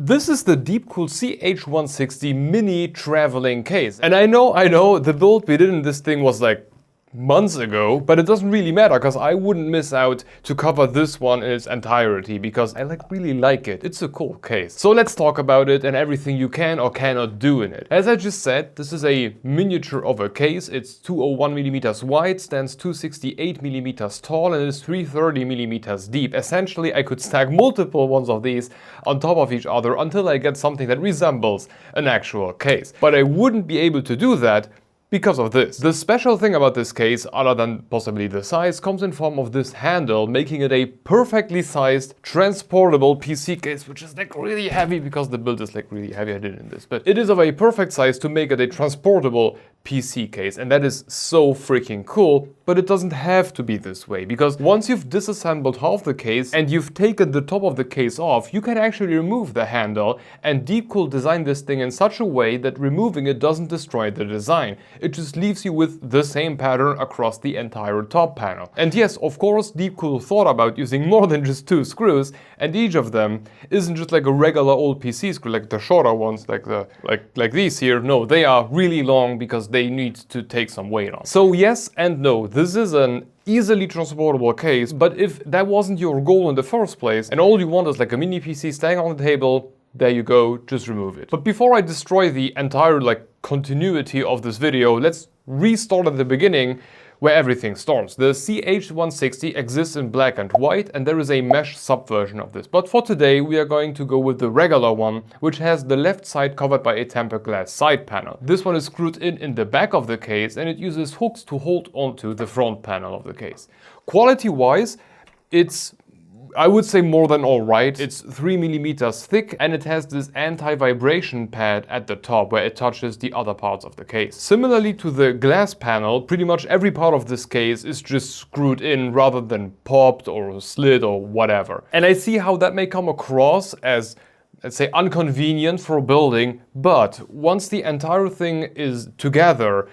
This is the DeepCool CH160 mini traveling case. And I know, the build we did in this thing was like months ago, but it doesn't really matter because I wouldn't miss out to cover this one in its entirety because I really like it. It's a cool case. So let's talk about it and everything you can or cannot do in it. As I just said, this is a miniature of a case. It's 201 millimeters wide, stands 268 millimeters tall, and is 330 millimeters deep. Essentially, I could stack multiple ones of these on top of each other until I get something that resembles an actual case. But I wouldn't be able to do that because of this. The special thing about this case, other than possibly the size, comes in form of this handle, making it a perfectly sized transportable PC case, which is like really heavy because the build is like really heavy. I did it in this, but it is of a perfect size to make it a transportable PC case, and that is so freaking cool. But it doesn't have to be this way, because once you've disassembled half the case and you've taken the top of the case off, you can actually remove the handle, and DeepCool designed this thing in such a way that removing it doesn't destroy the design. It just leaves you with the same pattern across the entire top panel. And yes, of course, DeepCool thought about using more than just 2 screws, and each of them isn't just like a regular old PC screw, like the shorter ones, like these here. No, they are really long because they need to take some weight on. So yes and no, this is an easily transportable case, but if that wasn't your goal in the first place, and all you want is like a mini PC staying on the table, there you go, just remove it. But before I destroy the entire continuity of this video, let's restart at the beginning where everything starts. The CH160 exists in black and white, and there is a mesh subversion of this. But for today, we are going to go with the regular one, which has the left side covered by a tempered glass side panel. This one is screwed in the back of the case, and it uses hooks to hold onto the front panel of the case. Quality-wise, it's, I would say, more than all right. It's 3 millimeters thick, and it has this anti-vibration pad at the top where it touches the other parts of the case. Similarly to the glass panel, pretty much every part of this case is just screwed in rather than popped or slid or whatever. And I see how that may come across as, let's say, inconvenient for building, but once the entire thing is together,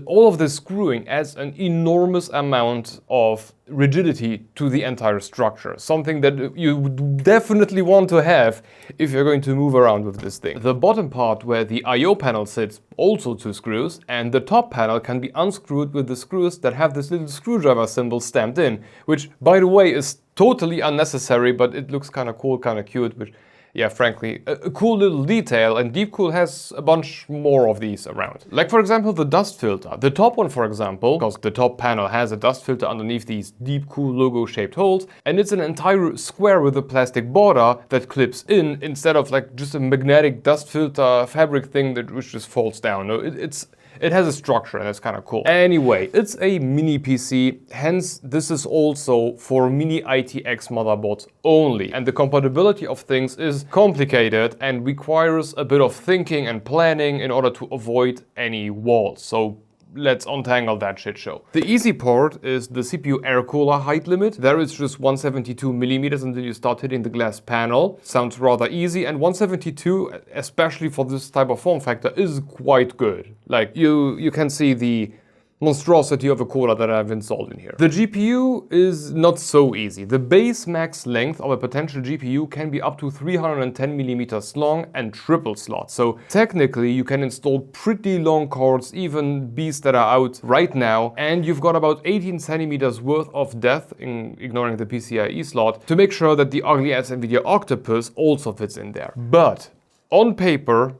all of this screwing adds an enormous amount of rigidity to the entire structure. Something that you definitely want to have if you're going to move around with this thing. The bottom part where the I/O panel sits, also 2 screws, and the top panel can be unscrewed with the screws that have this little screwdriver symbol stamped in, which, by the way, is totally unnecessary, but it looks kind of cool, kind of cute, which, yeah, frankly, a cool little detail, and DeepCool has a bunch more of these around. Like, for example, the dust filter. The top one, for example, because the top panel has a dust filter underneath these DeepCool logo-shaped holes, and it's an entire square with a plastic border that clips in instead of like just a magnetic dust filter fabric thing which just falls down. No, it has a structure, and it's kind of cool. Anyway, it's a mini PC, hence this is also for mini ITX motherboards only. And the compatibility of things is complicated and requires a bit of thinking and planning in order to avoid any walls. So let's untangle that shit show. The easy part is the CPU air cooler height limit. There is just 172 millimeters until you start hitting the glass panel. Sounds rather easy, and 172, especially for this type of form factor, is quite good. Like, you can see the monstrosity of a cooler that I've installed in here. The GPU is not so easy. The base max length of a potential GPU can be up to 310 millimeters long and triple slot. So technically you can install pretty long cards, even beasts that are out right now, and you've got about 18 centimeters worth of depth, ignoring the PCIe slot, to make sure that the ugly ass NVIDIA Octopus also fits in there. But on paper,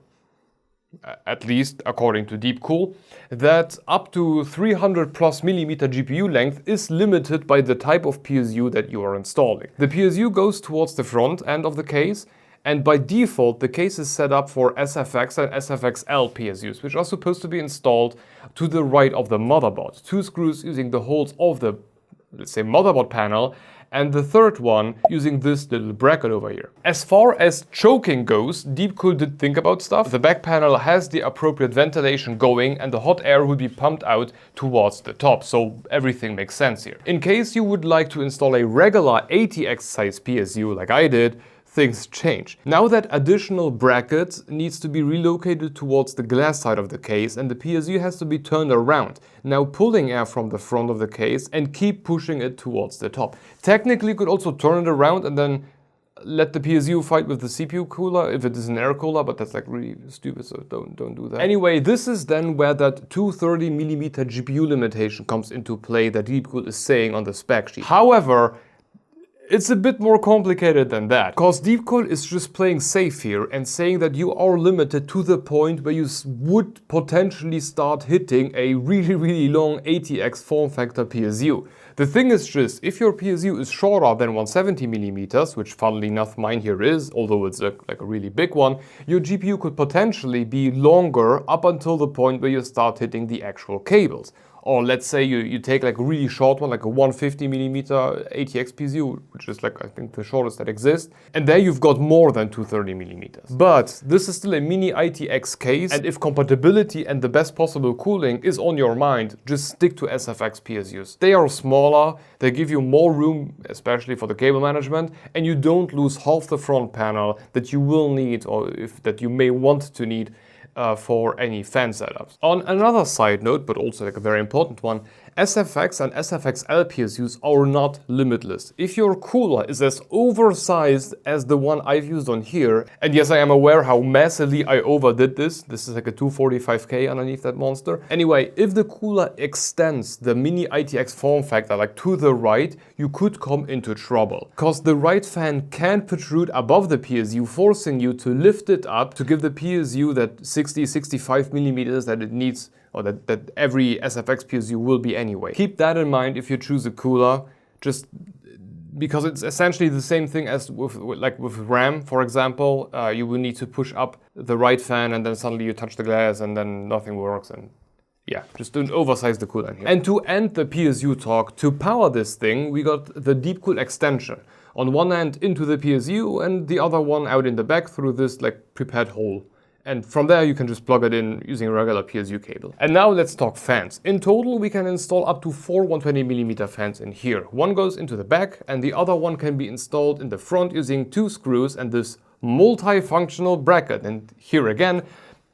at least according to DeepCool, that up to 300 plus millimeter GPU length is limited by the type of PSU that you are installing. The PSU goes towards the front end of the case, and by default the case is set up for SFX and SFXL PSUs, which are supposed to be installed to the right of the motherboard. 2 screws using the holes of the, let's say, motherboard panel, and the third one using this little bracket over here. As far as choking goes, DeepCool did think about stuff. The back panel has the appropriate ventilation going, and the hot air will be pumped out towards the top, so everything makes sense here. In case you would like to install a regular ATX size PSU like I did, things change. Now that additional bracket needs to be relocated towards the glass side of the case, and the PSU has to be turned around, now pulling air from the front of the case and keep pushing it towards the top. Technically you could also turn it around and then let the PSU fight with the CPU cooler if it is an air cooler, but that's like really stupid, so don't do that. Anyway, this is then where that 230mm GPU limitation comes into play that DeepCool is saying on the spec sheet. However, it's a bit more complicated than that, because DeepCool is just playing safe here and saying that you are limited to the point where you would potentially start hitting a really long ATX form factor PSU. The thing is just, if your PSU is shorter than 170mm, which funnily enough mine here is, although it's like a really big one, your GPU could potentially be longer up until the point where you start hitting the actual cables. Or let's say you take like a really short one, like a 150mm ATX PSU, which is like I think the shortest that exists, and there you've got more than 230mm. But this is still a mini ITX case, and if compatibility and the best possible cooling is on your mind, just stick to SFX PSUs. They are smaller, they give you more room, especially for the cable management, and you don't lose half the front panel that you will need, or that you may want to need for any fan setups. On another side note, but also like a very important one, SFX and SFXL PSUs are not limitless. If your cooler is as oversized as the one I've used on here, and yes, I am aware how massively I overdid this is like a 245K underneath that monster. Anyway, if the cooler extends the mini ITX form factor like to the right, you could come into trouble, because the right fan can protrude above the PSU, forcing you to lift it up to give the PSU that 60-65mm that it needs, or that every SFX PSU will be anyway. Keep that in mind if you choose a cooler, just because it's essentially the same thing as with RAM, for example. You will need to push up the right fan and then suddenly you touch the glass and then nothing works, and yeah, just don't oversize the cooler in here. And to end the PSU talk, to power this thing, we got the DeepCool extension. On one end into the PSU and the other one out in the back through this like prepared hole. And from there you can just plug it in using a regular PSU cable. And now let's talk fans. In total we can install up to 4 120mm fans in here. One goes into the back and the other one can be installed in the front using 2 screws and this multifunctional bracket. And here again,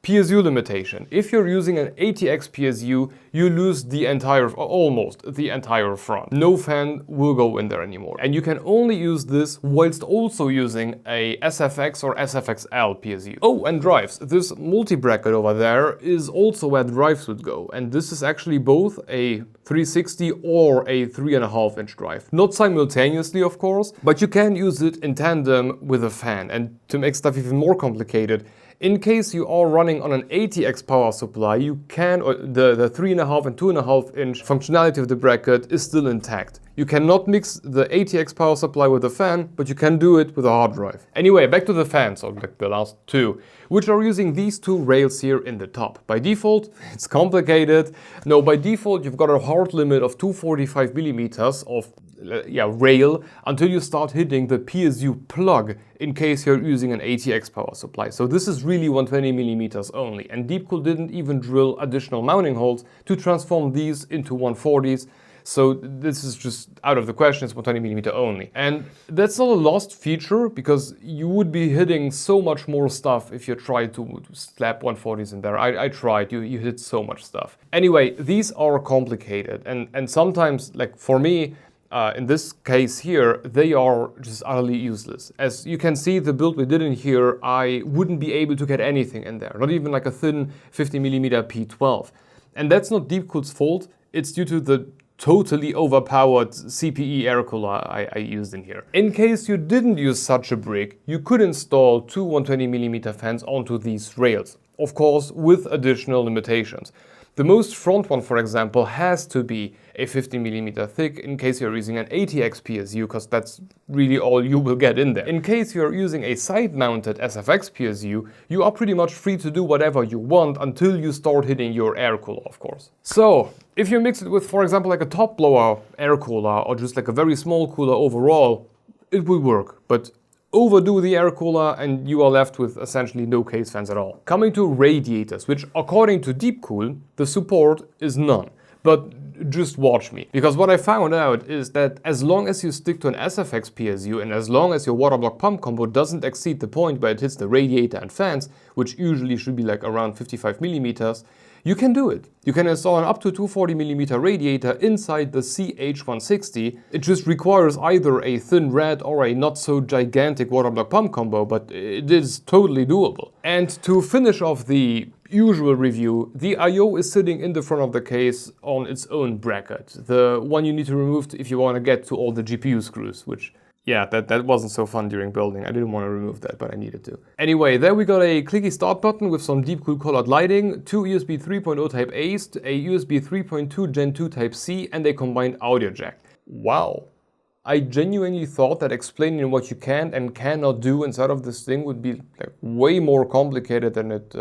PSU limitation. If you're using an ATX PSU, you lose the entire, almost the entire front. No fan will go in there anymore. And you can only use this whilst also using a SFX or SFXL PSU. Oh, and drives. This multi-bracket over there is also where drives would go. And this is actually both a 360 or a 3.5 inch drive. Not simultaneously, of course, but you can use it in tandem with a fan. And to make stuff even more complicated, in case you are running on an ATX power supply, you can, or the 3.5 and 2.5 inch functionality of the bracket is still intact. You cannot mix the ATX power supply with a fan, but you can do it with a hard drive. Anyway, back to the fans, or like the last two, which are using these two rails here in the top. By default, it's complicated. No, by default, you've got a hard limit of 245mm of rail until you start hitting the PSU plug in case you're using an ATX power supply. So this is really 120mm only, and DeepCool didn't even drill additional mounting holes to transform these into 140s. So this is just out of the question, it's 120mm only. And that's not a lost feature, because you would be hitting so much more stuff if you tried to slap 140s in there. I tried, you hit so much stuff. Anyway, these are complicated, and sometimes, like for me, in this case here, they are just utterly useless. As you can see, the build we did in here, I wouldn't be able to get anything in there, not even like a thin 50mm P12. And that's not DeepCool's fault, it's due to the totally overpowered CPE air cooler I used in here. In case you didn't use such a brick, you could install 2 120mm fans onto these rails, of course with additional limitations. The most front one, for example, has to be a 50mm thick in case you're using an ATX PSU, because that's really all you will get in there. In case you're using a side-mounted SFX PSU, you are pretty much free to do whatever you want until you start hitting your air cooler, of course. So, if you mix it with, for example, like a top blower air cooler or just like a very small cooler overall, it will work, but overdo the air cooler and you are left with essentially no case fans at all. Coming to radiators, which according to DeepCool, the support is none. But just watch me, because what I found out is that as long as you stick to an SFX PSU and as long as your water block pump combo doesn't exceed the point where it hits the radiator and fans, which usually should be like around 55mm, You can do it. You can install an up to 240mm radiator inside the CH160. It just requires either a thin red or a not so gigantic water block pump combo, but it is totally doable. And to finish off the usual review, the I/O is sitting in the front of the case on its own bracket. The one you need to remove if you want to get to all the GPU screws, which, yeah, that wasn't so fun during building. I didn't want to remove that, but I needed to. Anyway, there we got a clicky start button with some DeepCool colored lighting, 2 USB 3.0 Type A's, a USB 3.2 Gen 2 Type C, and a combined audio jack. Wow. I genuinely thought that explaining what you can and cannot do inside of this thing would be like way more complicated than it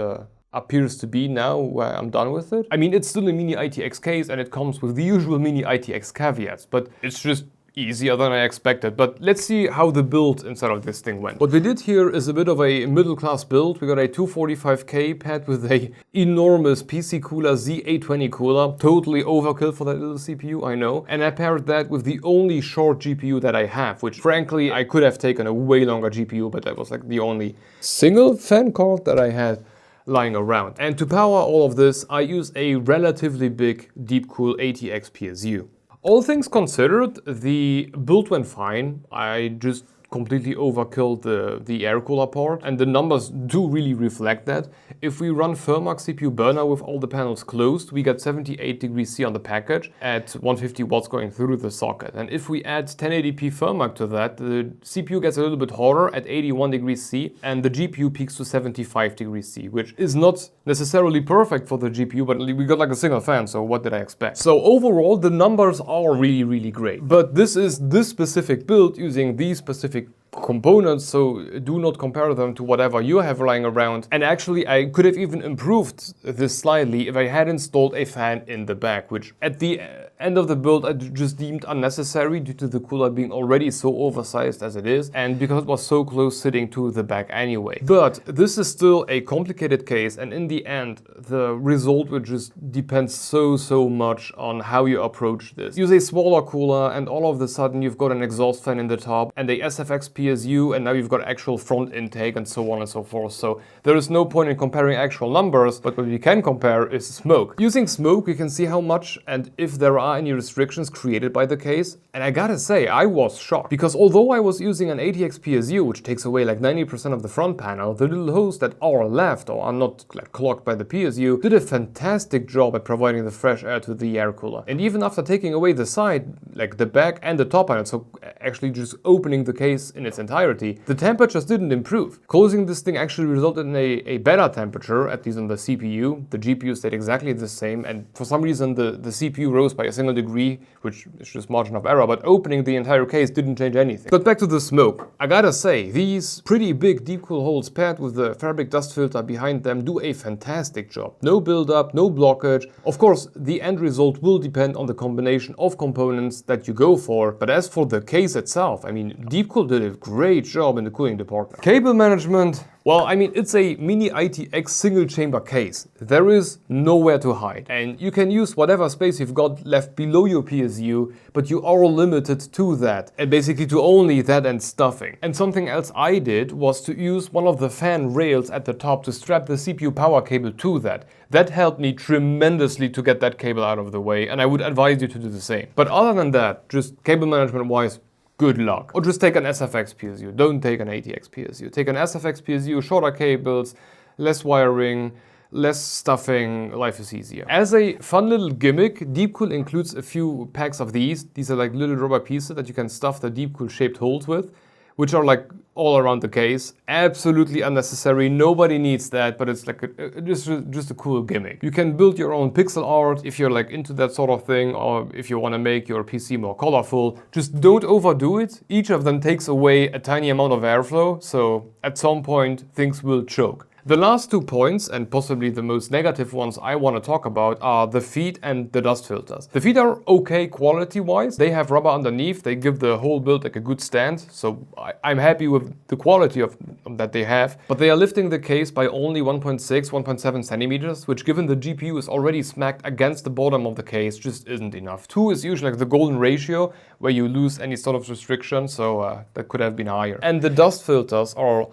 appears to be now where I'm done with it. I mean, it's still a mini ITX case and it comes with the usual mini ITX caveats, but it's just easier than I expected. But let's see how the build inside of this thing went. What we did here is a bit of a middle class build. We got a 245K pad with a enormous PC cooler Z820 cooler. Totally overkill for that little CPU, I know. And I paired that with the only short GPU that I have, which frankly I could have taken a way longer GPU, but that was like the only single fan card that I had lying around. And to power all of this, I use a relatively big DeepCool ATX PSU. All things considered, the build went fine. I just completely overkilled the air cooler part, and the numbers do really reflect that. If we run Firmax CPU burner with all the panels closed, we get 78 degrees C on the package at 150 watts going through the socket. And if we add 1080p Firmax to that, the CPU gets a little bit hotter at 81 degrees C, and the GPU peaks to 75 degrees C, which is not necessarily perfect for the GPU, but we got like a single fan, so what did I expect? So overall, the numbers are really, really great. But this is this specific build using these specific components, so do not compare them to whatever you have lying around. And actually, I could have even improved this slightly if I had installed a fan in the back, which at the end of the build I just deemed unnecessary due to the cooler being already so oversized as it is, and because it was so close sitting to the back anyway. But this is still a complicated case, and in the end, the result will just depend so much on how you approach this. Use a smaller cooler, and all of a sudden you've got an exhaust fan in the top and a SFX PSU, and now you've got actual front intake and so on and so forth. So there is no point in comparing actual numbers, but what we can compare is smoke. Using smoke, we can see how much and if there are any restrictions created by the case. And I gotta say, I was shocked, because although I was using an ATX PSU, which takes away like 90% of the front panel, the little holes that are left or are not like clogged by the PSU did a fantastic job at providing the fresh air to the air cooler. And even after taking away the side, like the back and the top panel, so actually just opening the case in its entirety, the temperatures didn't improve. Closing this thing actually resulted in a better temperature, at least on the CPU. The GPU stayed exactly the same, and for some reason the CPU rose by a single degree, which is just margin of error, but opening the entire case didn't change anything. But back to the smoke. I gotta say, these pretty big DeepCool holes paired with the fabric dust filter behind them do a fantastic job. No buildup, no blockage. Of course, the end result will depend on the combination of components that you go for, but as for the case itself, I mean, DeepCool did a great job in the cooling department. Cable management, well, I mean, it's a mini ITX single chamber case. There is nowhere to hide, and you can use whatever space you've got left below your PSU, but you are limited to that, and basically to only that and stuffing. And something else I did was to use one of the fan rails at the top to strap the CPU power cable to that. That helped me tremendously to get that cable out of the way, and I would advise you to do the same. But other than that, just cable management wise, good luck. Or just take an SFX PSU, don't take an ATX PSU. Take an SFX PSU, shorter cables, less wiring, less stuffing, life is easier. As a fun little gimmick, DeepCool includes a few packs of these. These are like little rubber pieces that you can stuff the DeepCool shaped holes with, which are like all around the case. Absolutely unnecessary, nobody needs that, but it's like just a cool gimmick. You can build your own pixel art if you're like into that sort of thing, or if you want to make your PC more colorful. Just don't overdo it. Each of them takes away a tiny amount of airflow, so at some point things will choke. The last 2 points, and possibly the most negative ones I want to talk about, are the feet and the dust filters. The feet are okay quality-wise. They have rubber underneath. They give the whole build like a good stand, so I'm happy with the quality of that they have. But they are lifting the case by only 1.6, 1.7 centimeters, which given the GPU is already smacked against the bottom of the case, just isn't enough. 2 is usually like the golden ratio, where you lose any sort of restriction, so that could have been higher. And the dust filters are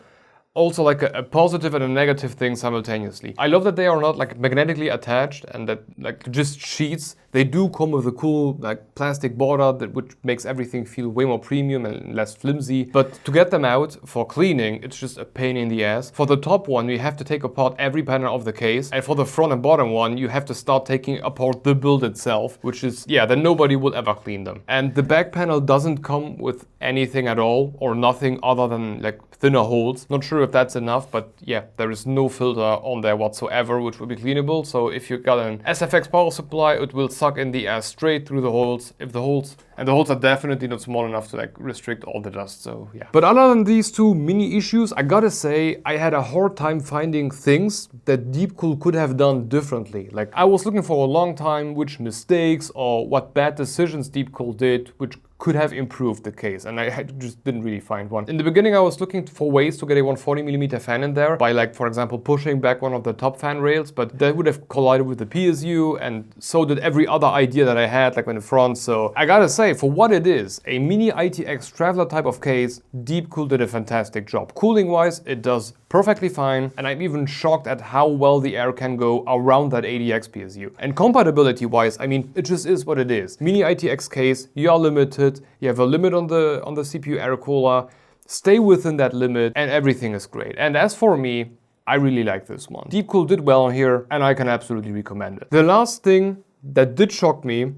also like a positive and a negative thing simultaneously. I love that they are not like magnetically attached and that like just sheets. They do come with a cool like plastic border which makes everything feel way more premium and less flimsy. But to get them out for cleaning, it's just a pain in the ass. For the top one, you have to take apart every panel of the case. And for the front and bottom one, you have to start taking apart the build itself, which is, yeah, then nobody will ever clean them. And the back panel doesn't come with anything at all or nothing other than like thinner holes. Not sure if that's enough, but yeah, there is no filter on there whatsoever, which will be cleanable. So if you got an SFX power supply, it will suck in the air straight through the holes. If the holes are definitely not small enough to like restrict all the dust, so yeah. But other than these two mini issues, I gotta say, I had a hard time finding things that DeepCool could have done differently. Like I was looking for a long time which mistakes or what bad decisions DeepCool did, which could have improved the case, and I just didn't really find one. In the beginning, I was looking for ways to get a 140mm fan in there by like, for example, pushing back one of the top fan rails, but that would have collided with the PSU, and so did every other idea that I had, like in the front. So I gotta say, for what it is, a mini ITX traveler type of case, DeepCool did a fantastic job. Cooling-wise, it does perfectly fine, and I'm even shocked at how well the air can go around that ADX PSU. And compatibility-wise, I mean, it just is what it is. Mini ITX case, you are limited, you have a limit on the CPU air cooler, stay within that limit, and everything is great. And as for me, I really like this one. DeepCool did well here, and I can absolutely recommend it. The last thing that did shock me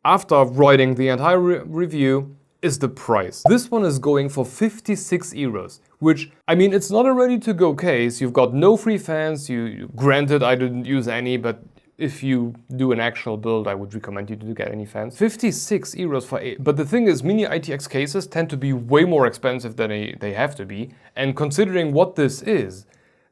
after writing the entire review is the price. This one is going for 56 euros, which, I mean, it's not a ready-to-go case. You've got no free fans. Granted, I didn't use any, but if you do an actual build, I would recommend you to get any fans. 56 euros for 8. But the thing is, mini ITX cases tend to be way more expensive than they have to be. And considering what this is,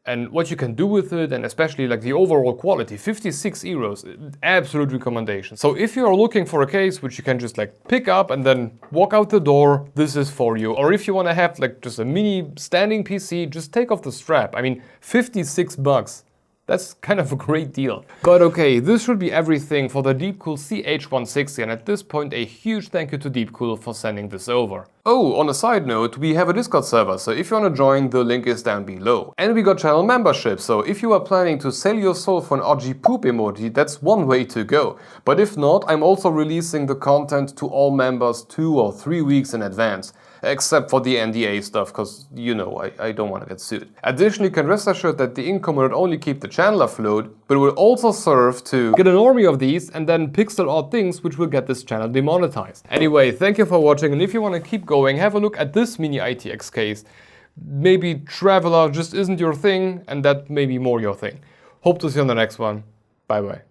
and what you can do with it, and especially like the overall quality, 56 euros, absolute recommendation. So if you're looking for a case which you can just like pick up and then walk out the door, this is for you. Or if you want to have like just a mini standing PC, just take off the strap. I mean, 56 bucks. That's kind of a great deal. But okay, this should be everything for the DeepCool CH160, and at this point a huge thank you to DeepCool for sending this over. Oh, on a side note, we have a Discord server, so if you want to join, the link is down below. And we got channel membership, so if you are planning to sell your soul for an RG poop emoji, that's one way to go. But if not, I'm also releasing the content to all members 2 or 3 weeks in advance. Except for the NDA stuff, because, you know, I don't want to get sued. Additionally, you can rest assured that the income will not only keep the channel afloat, but will also serve to get an army of these and then pixel art things which will get this channel demonetized. Anyway, thank you for watching, and if you want to keep going, have a look at this mini ITX case. Maybe Traveler just isn't your thing, and that may be more your thing. Hope to see you on the next one. Bye bye.